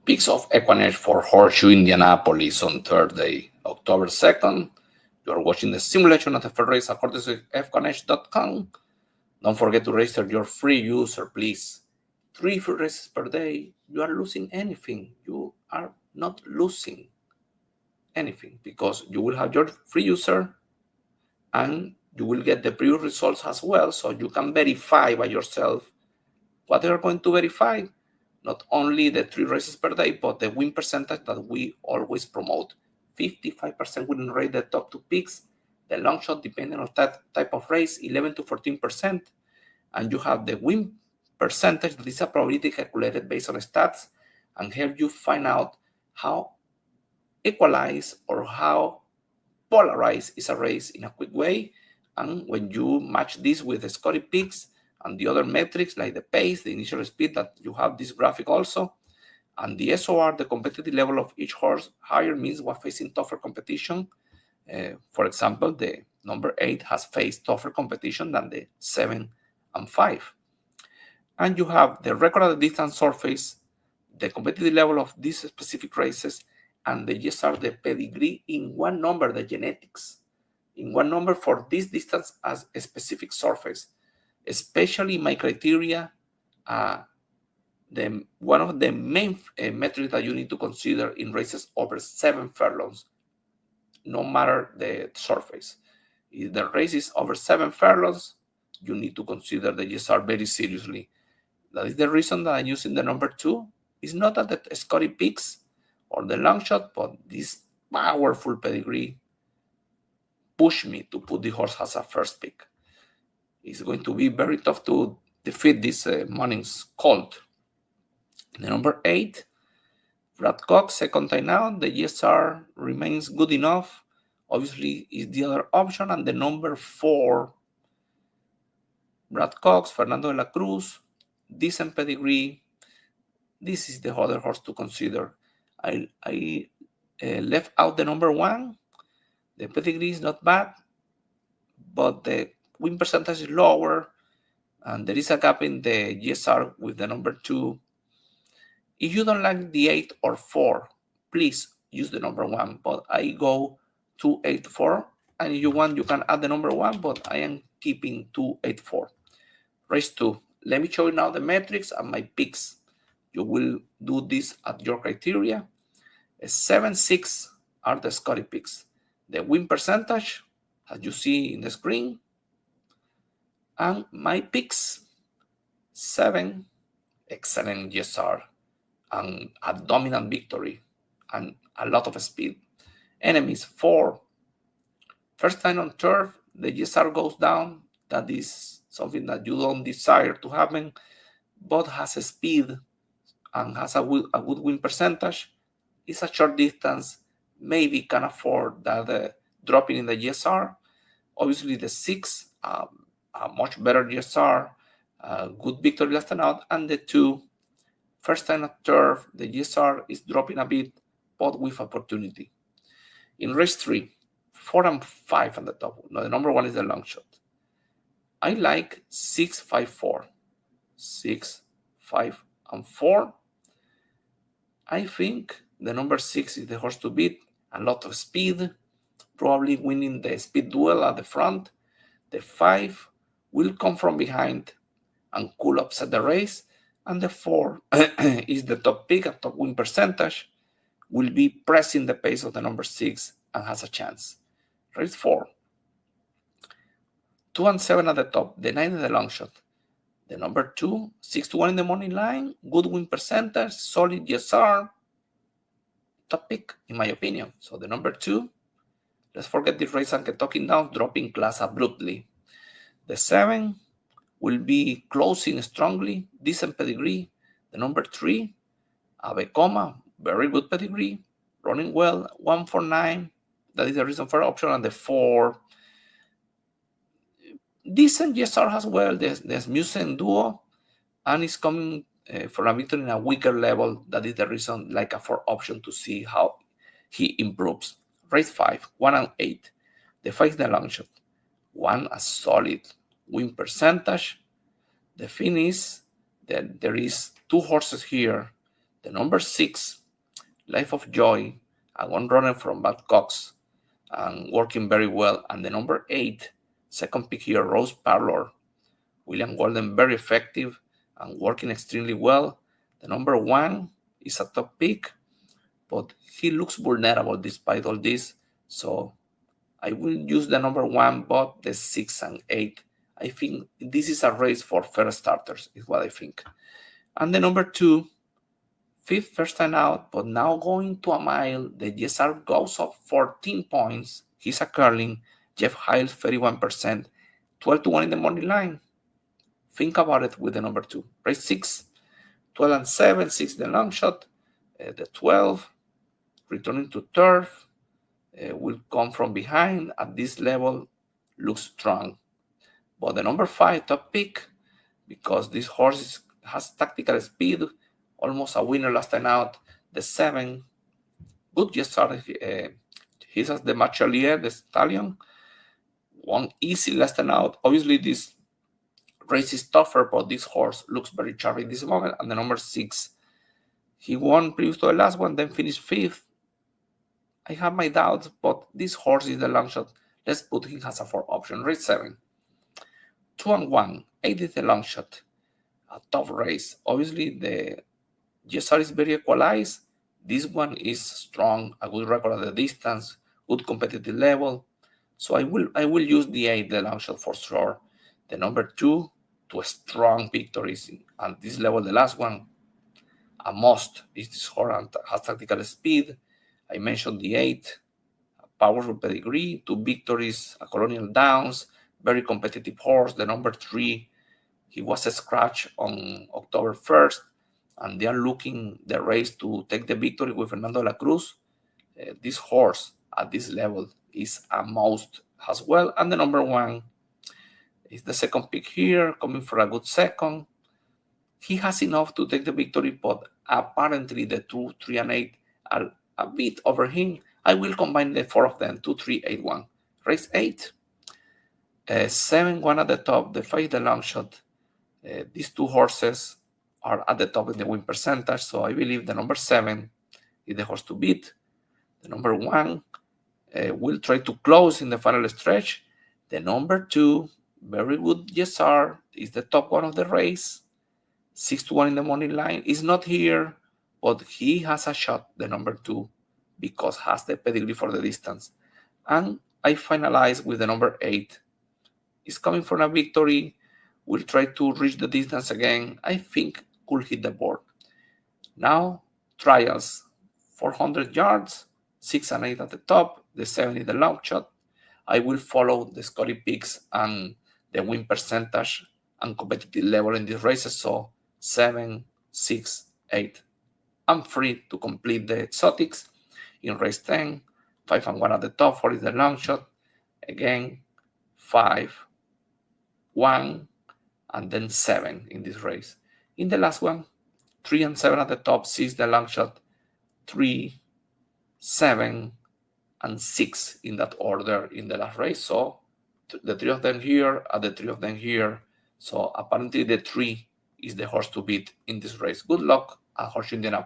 Picks of EquinEdge for Horseshoe Indianapolis on Thursday, October 2nd. You are watching the simulation of the first race according to EquinEdge.com. Don't forget to register your free user, please. 3 free races per day. You are losing anything. You are not losing anything because you will have your free user and you will get the previous results as well, so you can verify by yourself what you are going to verify. Not only the 3 races per day, but the win percentage that we always promote. 55% winning rate, the top 2 picks. The long shot, depending on that type of race, 11 to 14%. And you have the win percentage, that is a probability calculated based on stats and help you find out how equalized or how polarized is a race in a quick way. And when you match this with the Scotty picks and the other metrics like the pace, the initial speed, that you have this graphic also, and the SOR, the competitive level of each horse, higher means we're facing tougher competition. For example, the number 8 has faced tougher competition than the 7 and 5. And you have the record at the distance surface, the competitive level of these specific races, and the GSR, the pedigree in one number, the genetics, in one number for this distance as a specific surface. Especially my criteria, one of the main metrics that you need to consider in races over 7 furlongs, no matter the surface. If the race is over 7 furlongs, you need to consider the GSR very seriously. That is the reason that I'm using the number 2. It's not that the Scotty picks or the long shot, but this powerful pedigree pushed me to put the horse as a first pick. It's going to be very tough to defeat this morning's colt. The number 8, Brad Cox, second time out. The GSR remains good enough. Obviously, is the other option. And the number 4, Brad Cox, Fernando de la Cruz, decent pedigree. This is the other horse to consider. I left out the number 1. The pedigree is not bad, but the win percentage is lower, and there is a gap in the GSR with the number 2. If you don't like the 8 or 4, please use the number 1, but I go 2, 8, 4, and if you want, you can add the number 1, but I am keeping 2, 8, 4. Race 2. Let me show you now the metrics and my picks. You will do this at your criteria. 7, 6 are the Scotty picks. The win percentage, as you see in the screen, and my picks: 7, excellent GSR, and a dominant victory, and a lot of speed. Enemies: 4, first time on turf, the GSR goes down. That is something that you don't desire to happen, but has a speed and has a good win percentage. It's a short distance, maybe can afford that dropping in the GSR. Obviously, the 6, a much better GSR, good victory last time out, and the 2, first time at turf, the GSR is dropping a bit, but with opportunity. In race 3, 4 and 5 on the top. No, the number 1 is the long shot. I like 6, 5, 4. 6, 5, and 4. I think the number 6 is the horse to beat. A lot of speed, probably winning the speed duel at the front. The 5 will come from behind and could upset the race. And the 4 is the top pick, a top win percentage, will be pressing the pace of the number 6 and has a chance. Race 4. 2 and 7 at the top, the 9 is the long shot. The number 2, 6 to 1 in the morning line, good win percentage, solid GSR, top pick, in my opinion. So the number 2, let's forget this race and Kentucky Downs, dropping class abruptly. The 7 will be closing strongly, decent pedigree. The number 3, Avecoma, very good pedigree, running well, 149. That is the reason for option. And the 4, decent GSR as well. There's Musen Duo, and it's coming for a victory in a weaker level. That is the reason, like a 4 option, to see how he improves. Race 5, 1 and 8. The 5 is the long shot. 1, a solid win percentage. The thing is that there is 2 horses here. The number 6, Life of Joy, a one runner from Badcocks, and working very well. And the number 8, second pick here, Rose Parlor, William Golden, very effective and working extremely well. The number 1 is a top pick, but he looks vulnerable despite all this. So I will use the number 1, but the 6 and 8. I think this is a race for first starters, is what I think. And the number 2, fifth first time out, but now going to a mile. The GSR goes up 14 points. He's a curling. Jeff Hiles, 31%, 12-1 in the money line. Think about it with the number 2. Race 6, 12 and 7, 6 the long shot. The 12, returning to turf, will come from behind at this level, looks strong. But the number 5, top pick, because this horse has tactical speed, almost a winner last time out. The 7, good GSR. He has the Machalier, the stallion, one easy last time out. Obviously, this race is tougher, but this horse looks very sharp in this moment. And the number 6, he won previous to the last one, then finished 5th. I have my doubts, but this horse is the long shot. Let's put him as a 4 option. Race 7, 2 and 1, 8 is the long shot. A tough race. Obviously, the GSR is very equalized. This one is strong, a good record at the distance, good competitive level. So I will use the 8, the long shot for sure. The number 2 to a strong victories at this level. The last one, a must, is this horse and has tactical speed. I mentioned the 8, a powerful pedigree, 2 victories, a Colonial Downs, very competitive horse. The number 3, he was a scratch on October 1st, and they are looking the race to take the victory with Fernando de la Cruz. This horse at this level is a must as well. And the number 1 is the second pick here, coming for a good second. He has enough to take the victory, but apparently the 2, 3, and 8 are a bit over him. I will combine the 4 of them, 2, 3, 8, 1. Race 8, 7, 1 at the top, the 5 the long shot. These 2 horses are at the top in the win percentage, so I believe the number 7 is the horse to beat. The number 1 will try to close in the final stretch. The number 2, very good GSR, is the top one of the race. 6-1 in the money line. Is not here, but he has a shot, the number 2, because has the pedigree for the distance. And I finalize with the number 8. Is coming for a victory. Will try to reach the distance again. I think could hit the board. Now, trials. 400 yards, 6 and 8 at the top, the 7 is the long shot. I will follow the Scotty picks and the win percentage and competitive level in these races. So 7, 6, 8. I'm free to complete the exotics. In race 10, 5 and 1 at the top, 4 is the long shot. Again, 5, 1, and then 7 in this race. In the last one, 3 and 7 at the top, 6 the long shot, 3, 7, and 6 in that order in the last race. So the 3 of them here and the 3 of them here. So apparently the 3 is the horse to beat in this race. Good luck at Horseshoe Indianapolis.